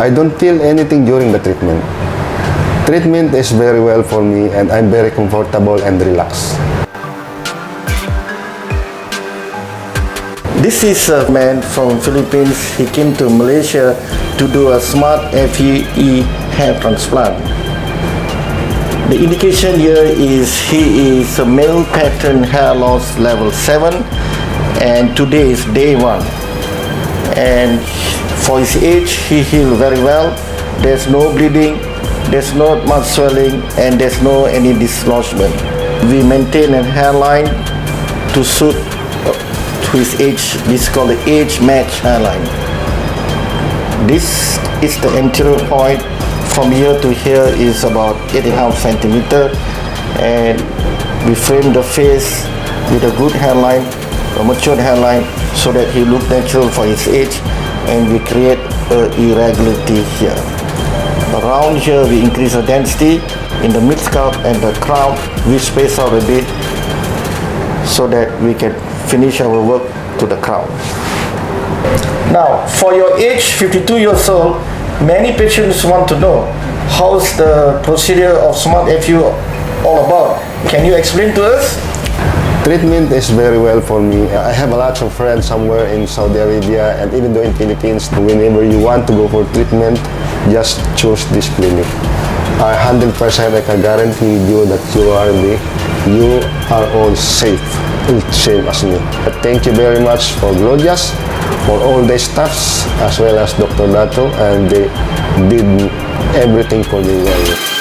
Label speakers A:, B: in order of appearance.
A: I don't feel anything during the treatment. Treatment is very well for me and I'm very comfortable and relaxed.
B: This is a man from Philippines. He came to Malaysia to do a smart FUE hair transplant. The indication here is he is a male pattern hair loss level 7 and today is day 1. And for his age, he healed very well. There's no bleeding, there's not much swelling, and there's no any dislodgement. We maintain a hairline to suit to his age. This is called the age match hairline. This is the anterior point. From here to here is about 8.5 centimeter, and we frame the face with a good hairline, a matured hairline, so that he look natural for his age, and we create a irregularity here. Around here we increase the density. In the mid scalp and the crown we space out a bit so that we can finish our work to the crown. Now, for your age, 52 years old, many patients want to know how's the procedure of smart FU all about. Can you explain to us?
A: Treatment is very well for me. I have a lot of friends somewhere in Saudi Arabia and even though in Philippines. Whenever you want to go for treatment, just choose this clinic. I 100% I can guarantee you that you are all safe, same as me. Thank you very much for GLOJAS, for all the staffs as well as Dr. Dato, and they did everything for me well.